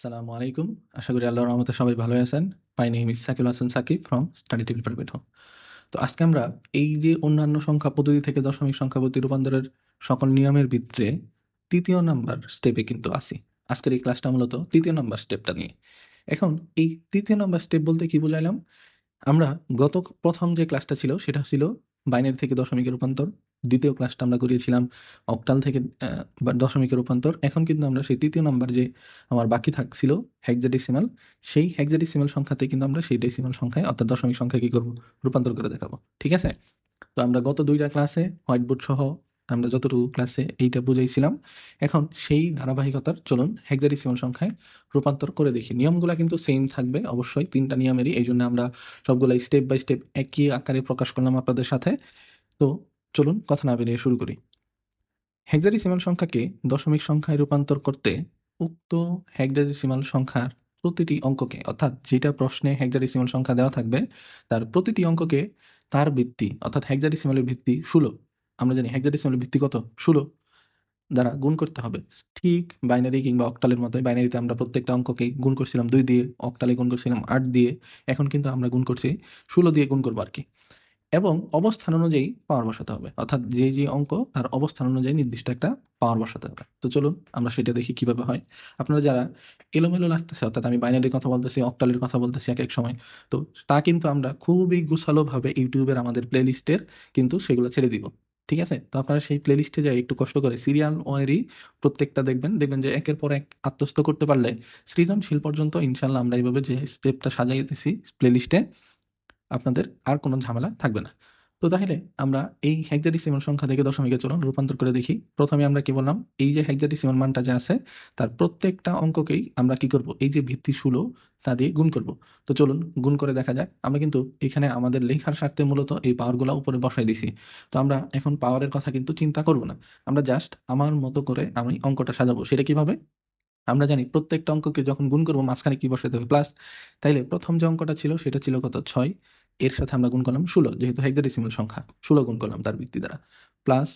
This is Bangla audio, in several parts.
আসসালামু আলাইকুম। আশা করি আল্লাহর রহমতে সবাই ভালো আছেন। My name is Sakib Hasan Sakib from study table private home. তো আজকে আমরা এই যে অন্যান্য সংখ্যা পদ্ধতি থেকে দশমিক সংখ্যা পদ্ধতি রূপান্তরের সকল নিয়মের ভিতরে ৩য় নাম্বার স্টেপে কিন্তু আছি। আজকের এই ক্লাসটা মূলত ৩য় নাম্বার স্টেপটা নিয়ে। এখন এই ৩য় নাম্বার স্টেপ বলতে কি বুঝাইলাম? আমরা গত প্রথম যে ক্লাসটা ছিল সেটা ছিল বাইনারি থেকে দশমিকে রূপান্তর। দ্বিতীয় ক্লাসটা আমরা করিয়েছিলাম অক্টাল থেকে বা দশমিকে রূপান্তর। এখন কিন্তু আমরা সেই ৩য় নাম্বার যে আমার বাকি থাকছিল হেক্সাডেসিমাল, সেই হেক্সাডেসিমাল সংখ্যাতে কিন্তু আমরা সেই ডেসিমাল সংখ্যায় অর্থাৎ দশমিক সংখ্যায় কি করব? রূপান্তর করে দেখাবো। ঠিক আছে? তো আমরা গত ২ টা ক্লাসে হোয়াইট বোর্ড সহ আমরা যতটুকু ক্লাসে এইটা বুঝাইছিলাম। এখন সেই ধারাবাহিকতার চলুন হেক্সাডেসিমাল সংখ্যায় রূপান্তর করে দেখি। নিয়মগুলা কিন্তু সেম থাকবে অবশ্যই ৩ টা নিয়মেরই। এইজন্য আমরা সবগুলা স্টেপ বাই স্টেপ একই আকারে প্রকাশ করলাম আপনাদের সাথে। তো চলুন কথা না বাড়িয়ে শুরু করি। হেক্সাডেসিমাল সংখ্যাকে দশমিক সংখ্যায় রূপান্তর করতে উক্ত হেক্সাডেসিমাল সংখ্যার প্রতিটি অঙ্ককে অর্থাৎ যেটা প্রশ্নে হেক্সাডেসিমাল সংখ্যা দেওয়া থাকবে তার প্রতিটি অঙ্ককে তার ভিত্তি অর্থাৎ হেক্সাডেসিমালের ভিত্তি ১৬। আমরা জানি হেক্সাডেসিমালের ভিত্তি কত? ১৬ দ্বারা গুণ করতে হবে। ঠিক বাইনারি কিংবা অক্টালের মতোই। বাইনারিতে আমরা প্রত্যেকটা অঙ্ককেই গুণ করছিলাম ২ দিয়ে, অক্টালে গুণ করছিলাম ৮ দিয়ে। এখন কিন্তু আমরা গুণ করছি ১৬ দিয়ে গুণ করব আরকি। এবং অবস্থান অনুযায়ী পাওয়ার বসাতে হবে। অর্থাৎ যে অঙ্ক তার অবস্থান অনুযায়ী নির্দিষ্ট একটা পাওয়ার বসাতে হবে। তো চলুন আমরা সেটা দেখি কিভাবে হয়। আপনারা যারা এলোমেলো লাগতেছে অর্থাৎ আমি বাইনারির কথা বলতেছি, অক্টালের কথা বলতেছি একেক সময়। তো তা কিন্তু আমরা খুবই গুছালোভাবে ইউটিউবের আমাদের প্লেলিস্টের কিন্তু সেগুলো ছেড়ে দিব। ঠিক আছে? তো আপনারা সেই প্লেলিস্টে যায়ে একটু কষ্ট করে সিরিয়াল ওয়ারি প্রত্যেকটা দেখবেন। দেখবেন যে একের পর এক আত্মস্থ করতে পারলে সৃজনশীল পর্যন্ত ইনশাআল্লাহ আমরা এভাবে যে স্টেপটা সাজাইতেছি প্লেলিস্টে আপনাদের আর কোনো ঝামেলা থাকবে না। তো তাহলে আমরা এই হেক্সাডেসিমাল সংখ্যা থেকে দশমিকে চলুন রূপান্তর করে দেখি। প্রথমে আমরা কি বললাম? এই যে হেক্সাডেসিমাল মানটা যে আছে তার প্রত্যেকটা অঙ্ককেই আমরা কি করব? এই যে ভিত্তি ১৬ তা দিয়ে গুণ করব। তো চলুন গুণ করে দেখা যাক। আমরা কিন্তু এখানে আমাদের লেখার স্বার্থে মূলত এই পাওয়ারগুলা উপরে বসাই দিছি। তো আমরা এখন পাওয়ারের কথা কিন্তু চিন্তা করব না। আমরা জাস্ট আমার মতো করে আমি অঙ্কটা সাজাবো। সেটা কিভাবে? আমরা জানি প্রত্যেকটা অঙ্ককে যখন গুণ করব মাঝখানে কি বসাতে হবে? প্লাস। তাইলে ১ম যে অঙ্কটা ছিল সেটা ছিল কত? ৬ এর সাথে আমরা গুণ করলাম ১৬ যেহেতু হেক্সাডেসিমাল সংখ্যা ১৬ গুণ করলাম তার ভিত্তি দ্বারা। প্লাস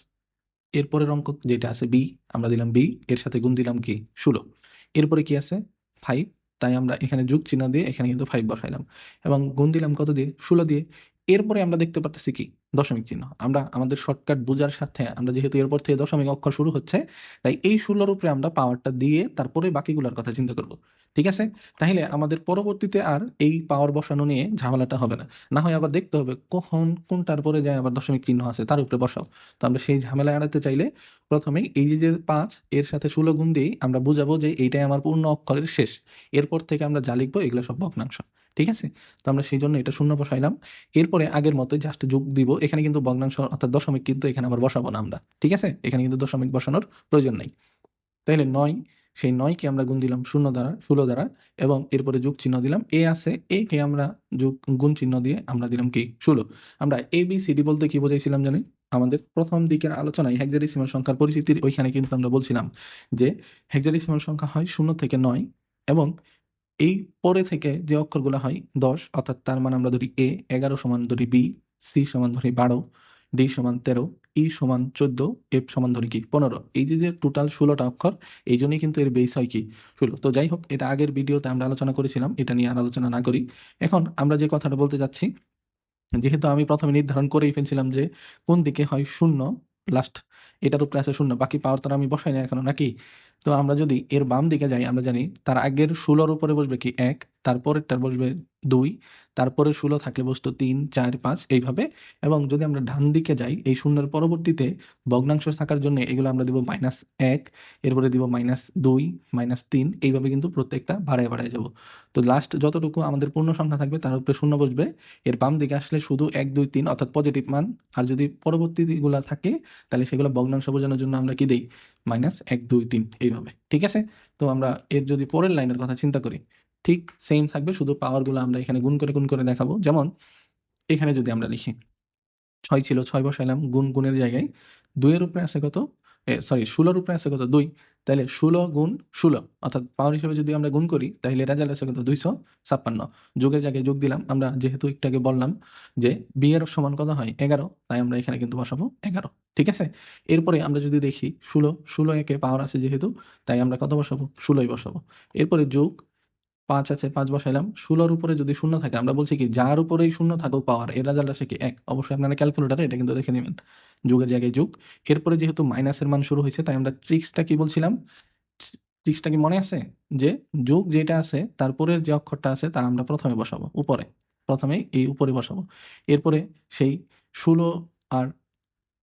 এর পরের অঙ্ক যেটা আছে b আমরা দিলাম b এর সাথে গুণ দিলাম কি? ১৬ এরপরে কি আছে? ৫ তাই আমরা এখানে যোগ চিহ্ন দিয়ে এখানে কিন্তু ৫ বসাইলাম এবং গুণ দিলাম কত দিয়ে? ১৬ দিয়ে। এরপরে আমরা দেখতে পারতেছি কি? দশমিক চিহ্ন। আমরা আমাদের শর্টকাট বোঝার স্বার্থে আমরা যেহেতু এরপর থেকে দশমিক অক্ষর শুরু হচ্ছে তাই এই ১৬ র উপরে আমরা পাওয়ারটা দিয়ে তারপরে বাকিগুলার কথা চিন্তা করব। ঠিক আছে? তাইলে আমাদের পরবর্তীতে আর এই পাওয়ার বসানো নিয়ে ঝামেলাটা হবে না। না হয় আবার দেখতে হবে কখন কোনটার পরে যায় আবার দশমিক চিহ্ন আছে তার উপরে বসাও। তো আমরা সেই ঝামেলা এড়াতে চাইলে প্রথমেই এই যে ৫ এর সাথে ১৬ গুণ দিয়েই আমরা বুঝাবো যে এইটাই আমার পূর্ণ অক্ষরের শেষ। এরপর থেকে আমরা যা লিখবো এগুলো সব ভগ্নাংশ। ঠিক আছে? তো আমরা সেইজন্য এটা শূন্য বসাইলাম। এরপরে আগের মতোই জাস্ট যোগ দিব। এখানে কিন্তু ভগ্নাংশ অর্থাৎ দশমিক কিন্তু এখানে আবার বসাবো না আমরা। ঠিক আছে? এখানে কিন্তু দশমিক বসানোর প্রয়োজন নাই। তাইলে ৯ সেই ৯ কে আমরা গুণ দিলাম ০ দ্বারা ১৬ দ্বারা এবং এরপরে যোগ চিহ্ন দিলাম। এ আছে এ কে আমরা গুণ চিহ্ন দিয়ে আমরা দিলাম কি? ১৬। আমরা ABCD বলতে কি বোঝাইছিলাম জানেন? আমাদের প্রথম দিকের আলোচনায় হেক্সাডেসিমাল সংখ্যার পরিচিতির ওইখানে কিন্তু আমরা বলছিলাম যে হেক্সাডেসিমাল সংখ্যা হয় ০ থেকে ৯ এবং এই পরে থেকে যে অক্ষরগুলা হয় ১০ অর্থাৎ তার মানে আমরা ধরি A, ১১ সমান ধরি B, C সমান ধরি ১২, D সমান ১৩, E সমান ১৪, F সমান ধরি কি? ১৫। এই যে টোটাল ১৬ টা অক্ষর এইজন্যই কিন্তু এর বেস হয় কি? ১৬। তো যাই হোক এটা আগের ভিডিওতে আমরা আলোচনা করেছিলাম। এটা নিয়ে আর আলোচনা না করি। এখন আমরা যে কথাটা বলতে চাচ্ছি যেহেতু আমি ১ম এ নির্ধারণ করেই ফেলছিলাম যে কোন দিকে হয় ০ লাস্ট এটার উপরে আছে ০ বাকি পাওয়ার তো আর আমি বসাই নাই এখনো নাকি? তো আমরা যদি এর বাম দিকে যাই আমরা জানি তার আগের ১৬ র উপরে বসবে কি ১ তারপরেরটার বসবে ২ তারপরে ১৬ থাকলে বসতো ৩, ৪, ৫ এইভাবে এবং যদি আমরা ডান দিকে যাই এই শূন্যের পরবর্তীতে ভগ্নাংশ থাকার জন্য এগুলো আমরা দিব -১ এরপরে দিব -২, -৩ এইভাবে কিন্তু প্রত্যেকটা বাড়ায়, বাড়ায় যাব। তো লাস্ট যতটুকু আমাদের পূর্ণ সংখ্যা থাকবে তার উপরে ০ বসবে। এর বাম দিকে আসলে শুধু ১, ২, ৩ অর্থাৎ পজিটিভ মান। আর যদি পরবর্তীগুলা থাকে তাহলে সেগুলো ভগ্নাংশ বোঝানোর জন্য আমরা কি দেই? -১, ২, ৩ এইভাবে। ঠিক আছে? তো আমরা এর যদি পরের লাইনের কথা চিন্তা করি, ঠিক সেইম থাকবে শুধু পাওয়ারগুলো আমরা এখানে গুণ করে দেখাবো। যেমন এখানে যদি আমরা লিখি ৬ ছিল ৬ বসাইলাম গুণের জায়গায় ২ এর উপরে আছে কত? সরি ১৬ এর উপরে আছে কত? ২ তাহলে 16 গুণ 16 অর্থাৎ পাওয়ার হিসেবে যদি আমরা গুণ করি তাহলে রেজাল্ট আসে কত 256। যোগের জায়গায় যোগ দিলাম, আমরা যেহেতু একটু আগে বললাম যে বি এর সমান কত হয় 11, তাই আমরা এখানে কিন্তু বসাবো 11। ঠিক আছে, এরপরে আমরা যদি দেখি 16 একে পাওয়ার আছে যেহেতু, তাই আমরা কত বসাবো 16ই বসাবো। এরপরে যোগ 5 আছে, 5 বসাইলাম। 16-র উপরে যদি শূন্য থাকে, আমরা বলছি কি যার উপরেই শূন্য থাকুক পাওয়ার এর রেজাল্ট আসে কি 1। অবশ্যই আপনারা ক্যালকুলেটারে এটা কিন্তু দেখে নেবেন, যোগের জায়গায় যোগ। এরপরে যেহেতু মাইনাসের মান শুরু হয়েছে তাই আমরা ট্রিক্সটা কি বলছিলাম, ট্রিক্সটা কি মনে আছে, যে যোগ যেটা আছে তারপরের যে অক্ষরটা আছে তা আমরা প্রথমে বসাবো উপরে, প্রথমে এই উপরে বসাবো। এরপরে সেই 16 আর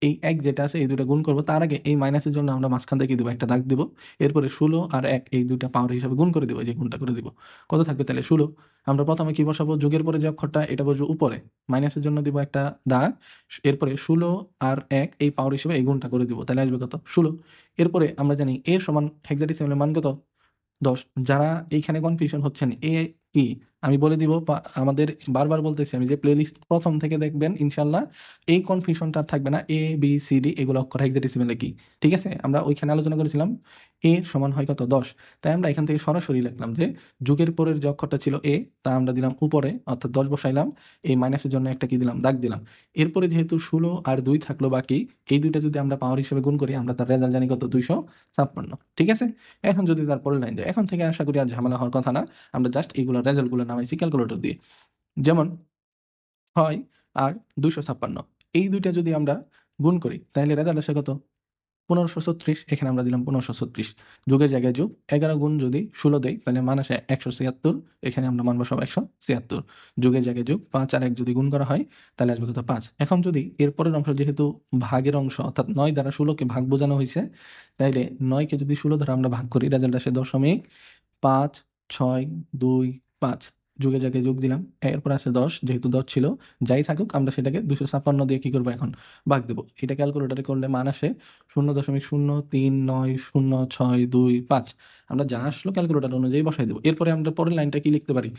এই 1 যেটা আছে এই দুটো গুণ করব, তার আগে এই মাইনাসের জন্য আমরা মাঝখান থেকে দিব একটা দাগ দিব। এরপরে 16 আর 1 এই দুইটা পাওয়ার হিসাবে গুণ করে দিব, এই যে গুণটা করে দিব। কত থাকবে তাহলে 16। আমরা প্রথমে কি বসাবো, যোগের পরে যে অক্ষরটা এটা বসবো উপরে, মাইনাসের জন্য দিব একটা দাগ। এরপরে 16 আর 1 এই পাওয়ার হিসেবে এই গুণটা করে দিব, তাহলে আসবে কত 16। এরপরে আমরা জানি এর সমান হেক্সাডেসিমালের মান কত 10। যারা এইখানে কনফিউশন হচ্ছেন এ কি, আমি বলে দিব, আমাদের বারবার বলতেছি আমি যে প্লেলিস্ট প্রথম থেকে দেখবেন ইনশাল্লাহ এই কনফিউশনটা আর থাকবে না। এ বি সি ডি এগুলো অক্ষর হেক্সাডেসিমালে কি, ঠিক আছে, আমরা ওইখানে আলোচনা করেছিলাম এ সমান হয় কত 10। তাই আমরা এখান থেকে সরাসরি লিখলাম যে যুগের পরের যে অক্ষরটা ছিল এ, তা আমরা দিলাম উপরে অর্থাৎ 10 বসাইলাম, এই মাইনাসের জন্য একটা কি দিলাম দাগ দিলাম। এরপরে যেহেতু 16 আর 2 থাকলো বাকি, এই দুইটা যদি আমরা পাওয়ার হিসেবে গুণ করি আমরা তার রেজাল্ট জানি কত 256। ঠিক আছে, এখন যদি তারপরে লাইন যায়, এখন থেকে আশা করি আর ঝামেলা হওয়ার কথা না। আমরা জাস্ট এইগুলো রেজাল্টগুলো নামাইছি ক্যালকুলেটর দিয়ে, যেমন হয় আর 256, এই দুইটা যদি আমরা গুণ করি তাহলে রেজাল্ট আসে কত 1536। এখানে আমরা দিলাম 1536, যোগের জায়গায় যোগ। 11 গুণ যদি 16 দেই তাহলে মান আসে 176, এখানে আমরা মান বসাবো 176। যোগের জায়গায় যোগ, 5 আর 1 যদি গুণ করা হয় তাহলে আসবে কত 5। এখন যদি এরপরের অংশ যেহেতু ভাগের অংশ অর্থাৎ 9 দ্বারা 16কে ভাগ বোঝানো হয়েছে, তাইলে 9কে যদি 16 দ্বারা আমরা ভাগ করি রেজাল্ট আসে 0.562৫। যোগের জায়গায় যোগ দিলাম, এরপর আছে 10, যেহেতু 10 ছিল, যাই থাকুক আমরা সেটাকে 256 দিয়ে কি করবো এখন ভাগ দেবো। এটা ক্যালকুলেটরে করলে মান আসে 0.0390625। আমরা যা আসলো ক্যালকুলেটর অনুযায়ী বসাই দেবো। এরপরে আমরা পরের লাইনটা কি লিখতে পারি,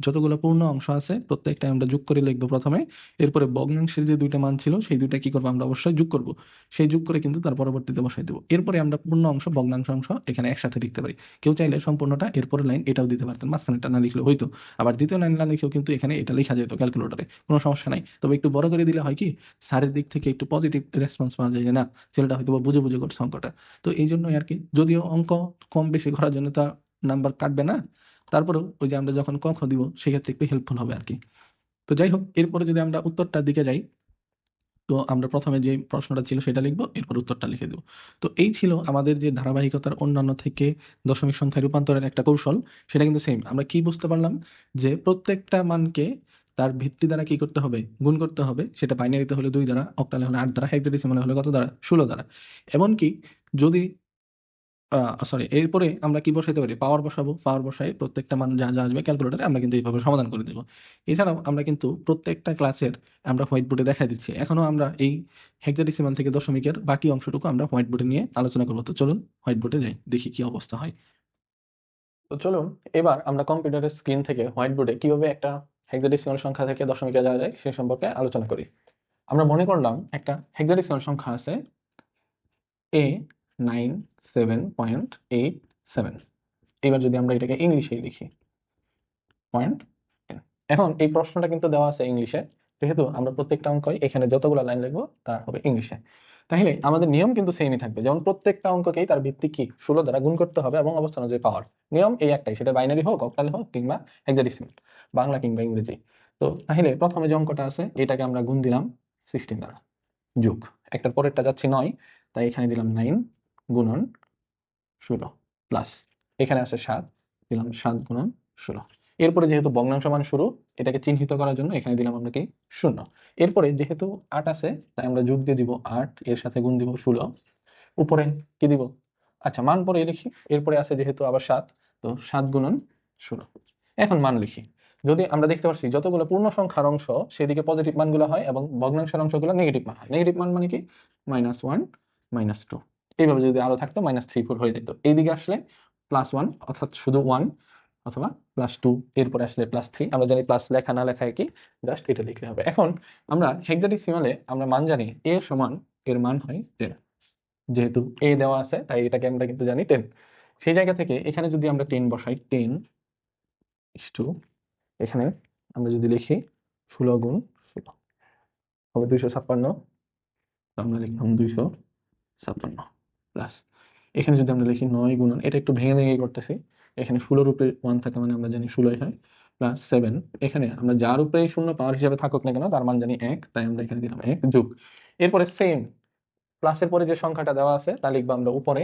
যতগুলো পূর্ণ অংশ আছে প্রত্যেকটা আমরা যোগ করে লিখবো প্রথমে। এরপরে ভগ্নাংশের যে দুইটা মান ছিল সেই দুইটা কি করবো আমরা অবশ্যই যোগ করব, সেই যোগ করে কিন্তু তার পরবর্তীতে বসাই দেবো। এরপরে আমরা পূর্ণ অংশ ভগ্নাংশ অংশ এখানে একসাথে লিখতে পারি। কেউ চাইলে সম্পূর্ণটা এরপরে লাইন এটাও দিতে পারতেন, মাঝখানেটা না লিখলে হয়তো। আবার দ্বিতীয় লাইন না লিখেও কিন্তু এখানে এটা লেখা যেত ক্যালকুলেটরে, কোনো সমস্যা নাই। তবে একটু বড় করে দিলে হয় কি, স্যারের দিক থেকে একটু পজিটিভ রেসপন্স পাওয়া যায় যে না ছেলেটা হয়তো বুঝে বুঝে করছে অঙ্কটা। তো এই জন্যই আর কি, যদিও অঙ্ক কম বেশি করার জন্য তা নাম্বার কাটবে না, তারপরেও ওই যে আমরা যখন ক খ দিব সেক্ষেত্রে একটু হেল্পফুল হবে আর কি। তো যাই হোক, এরপরে যদি আমরা উত্তরটার দিকে যাই, তো আমরা প্রথমে যে প্রশ্নটা ছিল সেটা লিখবো, এরপর উত্তরটা লিখে দেবো। তো এই ছিল আমাদের যে ধারাবাহিকতার অন্যান্য থেকে দশমিক সংখ্যায় রূপান্তরের একটা কৌশল, সেটা কিন্তু সেম। আমরা কি বুঝতে পারলাম, যে প্রত্যেকটা মানকে তার ভিত্তি দ্বারা কি করতে হবে গুণ করতে হবে, সেটা বাইনারিতে হলে 2 দ্বারা, অক্টালে হলে 8 দ্বারা, হেক্সাডেসিমালে হলে কত দ্বারা 16 দ্বারা। এমনকি যদি সরি, এরপরে আমরা কি বসাইতে পারি, পাওয়ার বসাবো। পাওয়ার বসাই প্রত্যেকটা মান যা যা আসবে ক্যালকুলেটরে আমরা কিন্তু এইভাবে সমাধান করে দেবো। এছাড়াও আমরা কিন্তু প্রত্যেকটা ক্লাসের আমরা হোয়াইট বোর্ডে দেখাই দিচ্ছি। এখনো আমরা এই হেক্সাডেসিমাল থেকে দশমিকের বাকি অংশটুকু আমরা হোয়াইট বোর্ডে নিয়ে আলোচনা করবো। তো চলুন হোয়াইট বোর্ডে যাই, দেখি কি অবস্থা হয়। তো চলুন এবার আমরা কম্পিউটারের স্ক্রিন থেকে হোয়াইট বোর্ডে কিভাবে একটা হেক্সাডেসিমাল সংখ্যা থেকে দশমিকে যাওয়া যায় সে সম্পর্কে আলোচনা করি। আমরা মনে করলাম একটা হেক্সাডেসিমাল সংখ্যা আছে A97.87। এবার যদি আমরা এটাকে ইংলিশে লিখি 0.10। এখন এই প্রশ্নটা কিন্তু দেওয়া আছে ইংলিশে, যেহেতু আমরা প্রত্যেকটা অঙ্কই এখানে যতগুলো লাইন লিখবো তা হবে ইংলিশে। তাহলে আমাদের নিয়ম কিন্তু সেমই থাকবে, যেমন প্রত্যেকটা অঙ্ককেই তার ভিত্তি কি 16 দ্বারা গুণ করতে হবে এবং অবস্থান অনুযায়ী পাওয়ার। নিয়ম এই একটাই, সেটা বাইনারি হোক, অক্টাল হোক কিংবা হেক্সাডেসিমাল, বাংলা কিংবা ইংরেজি। তো তাহলে প্রথমে যে অঙ্কটা আছে এটাকে আমরা গুণ দিলাম 16 দ্বারা, যোগ একটার পরেরটা যাচ্ছে 9, তাই এখানে দিলাম 9 গুণন 16 প্লাস এখানে আছে 7, দিলাম 7 গুণন 16। এরপরে যেহেতু ভগ্নাংশ মান শুরু, এটাকে চিহ্নিত করার জন্য এখানে দিলাম আমরা কি 0। এরপরে যেহেতু 8 আছে তাই আমরা যোগ দিয়ে দিব 8, এর সাথে গুণ দিব 16, উপরে কি দিব, আচ্ছা মান পরে লিখি। এরপরে আছে যেহেতু আবার 7, তো 7 গুণন 16। এখন মান লিখি। যদি আমরা দেখতে পাচ্ছি যতগুলো পূর্ণ সংখ্যার অংশ সেদিকে পজিটিভ মানগুলো হয় এবং ভগ্নাংশের অংশগুলো নেগেটিভ মান হয়। নেগেটিভ মান মানে কি -1 -2, এইভাবে যদি আরো থাকতো -3 4 হয়ে যেত। এইদিকে আসলে +1 অর্থাৎ শুধু 1, অথবা +2, এরপরে আসলে +3। আমরা জানি প্লাস লেখা না লেখা কি, জাস্ট এটা লিখলে হবে। এখন আমরা হেক্সাডেসিমালে আমরা মান জানি, এর সমান এর মান হয় 10। যেহেতু এ দেওয়া আছে তাই এটাকে আমরা কিন্তু জানি 10। সেই জায়গা থেকে এখানে যদি আমরা 10 বসাই, 10 ইস টু এখানে আমরা যদি লিখি 16 গুণ 16 হবে 256। তো আমরা লিখলাম 256 প্লাস এখানে যদি আমরা লিখি 9 গুণন, এটা একটু ভেঙে ভেঙে করতেছি, এখানে 16 উপরে 1 থাকে মানে আমরা জানি 16 হয়, প্লাস 7, এখানে আমরা যার উপরেই শূন্য পাওয়ার হিসাবে থাকুক না কেন তার মান জানি 1, তাই আমরা এখানে দিলাম 1 যোগ। এরপরে সেম প্লাসের পরে যে সংখ্যাটা দেওয়া আছে তা লিখবো আমরা উপরে,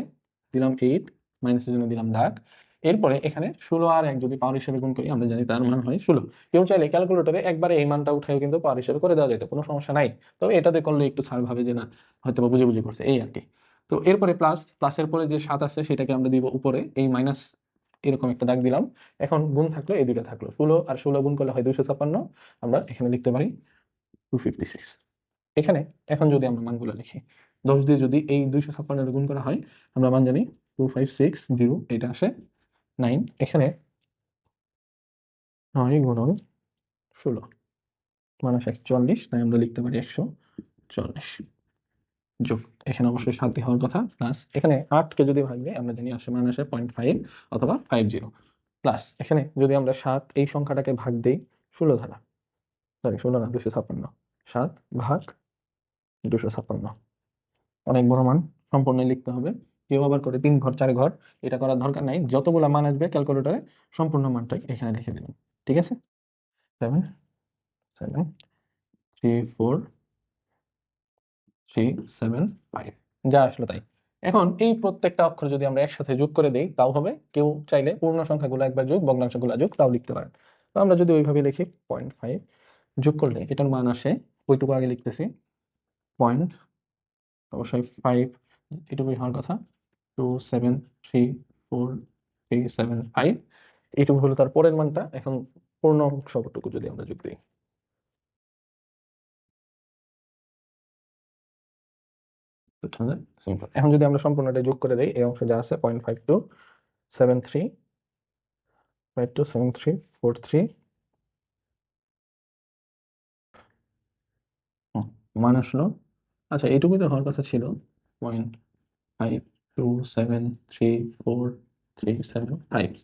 দিলাম 8, মাইনাসের জন্য দিলাম দাগ। এরপরে এখানে 16 আর 1 যদি পাওয়ার হিসেবে গুণ করি আমরা জানি তার মান হয় 16। কেউ চাইলে ক্যালকুলেটরে একবারে এই মানটা উঠেও কিন্তু পাওয়ার হিসেবে করে দেওয়া যেত, কোনো সমস্যা নাই। তবে এটাতে করলে একটু স্যার ভাবে যে না হয়তো বা বুঝে বুঝে করছে এই আর কি। তো এরপরে প্লাসের পরে যে 7 আছে সেটাকে আমরা দিব উপরে, এই মাইনাস এরকম একটা দাগ দিলাম। এখন গুণ থাকলো, এই দুটো থাকলো, 16 আর 16 গুণ করলে হয় 256, আমরা এখানে লিখতে পারি 256। এখানে এখন যদি আমরা মানগুলো লিখি, 10 দিয়ে যদি এই 256 গুণ করা হয় আমরা মান জানি 2560, এটা আসে 9। এখানে 9 গুণন 16 মান আসে 140, তাই আমরা লিখতে পারি 140 যোগ, এখানে অবশ্যই 7 দিয়ে হওয়ার কথা, প্লাস এখানে 8 কে যদি ভাগ দিই আমরা জানি আসে মান আসে 0.5 অথবা 50, প্লাস এখানে যদি আমরা 7 এই সংখ্যাটাকে ভাগ দেই 16 দ্বারা, সরি 16 না 256, 7 ভাগ 256, অনেক বড় মান, সম্পূর্ণ লিখতে হবে। কেউ আবার করে 3 ঘর 4 ঘর, এটা করার দরকার নাই, যতগুলো মান আসবে ক্যালকুলেটরে সম্পূর্ণ মানটাই এখানে লিখে দিলাম। ঠিক আছে, 7 7 3 4 3 7 5 যা আসলো তাই। এখন এই প্রত্যেকটা অক্ষর যদি আমরা একসাথে যোগ করে দেই তাও হবে। কেউ চাইলে পূর্ণ সংখ্যাগুলো একবার যোগ, ভগ্নাংশগুলো যোগ, তাও লিখতে পারেন। তো আমরা যদি ওইভাবে লিখি 0.5 যোগ করলে এটার মান আসে, ওইটুকু আগে লিখতেছি, পয়েন্ট অবশ্যই 5 এটুকুই হওয়ার কথা, 2734375, এইটুকু হলো তার পরের মানটা। এখন পূর্ণ অংশটুকু যদি আমরা যোগ দিই, এখন যদি আমরা সম্পূর্ণটা যোগ করে দিই, এই অংশ যা আছে 0.5273 মান আসলো। আচ্ছা এইটুকুই তো হওয়ার কথা ছিল, 0.52734375,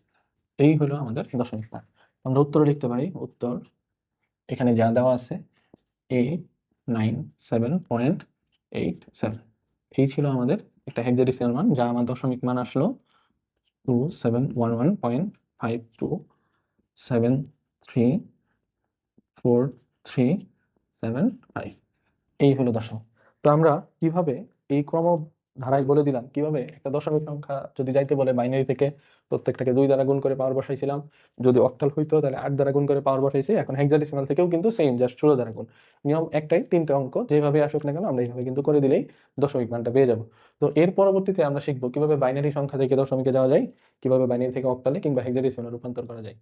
এই হলো আমাদের দশমিক মান। আমরা উত্তর লিখতে পারি, উত্তর এখানে যা দেওয়া আছে A97.87, এই ছিল আমাদের একটা হেক্সাডেসিমাল মান, যা আমার দশমিক মান আসলো 2711.52734375, এই হলো দশমিক। তো আমরা কিভাবে এই ক্রম ধারায় বলে দিলাম, কিভাবে একটা দশমিক সংখ্যা যদি যাইতে বলে বাইনারি থেকে প্রত্যেকটাকে 2 দ্বারা গুণ করে পাওয়ার বসাইছিলাম, যদি অক্টাল হইতো তাহলে 8 দ্বারা গুণ করে পাওয়ার বসাইছি। এখন হেক্সাডেসিমাল থেকেও কিন্তু সেম, জাস্ট 16 দ্বারা গুণ, নিয়ম একটাই, 3টে অঙ্ক যেভাবে আসুক না কেন আমরা এইভাবে কিন্তু করে দিলেই দশমিক মানটা পেয়ে যাব। তো এর পরবর্তীতে আমরা শিখবো কিভাবে বাইনারি সংখ্যা থেকে দশমিকে যাওয়া যায়, কিভাবে বাইনারি থেকে অক্টালে কিংবা হেক্সাডেসিমালে রূপান্তর করা যায়।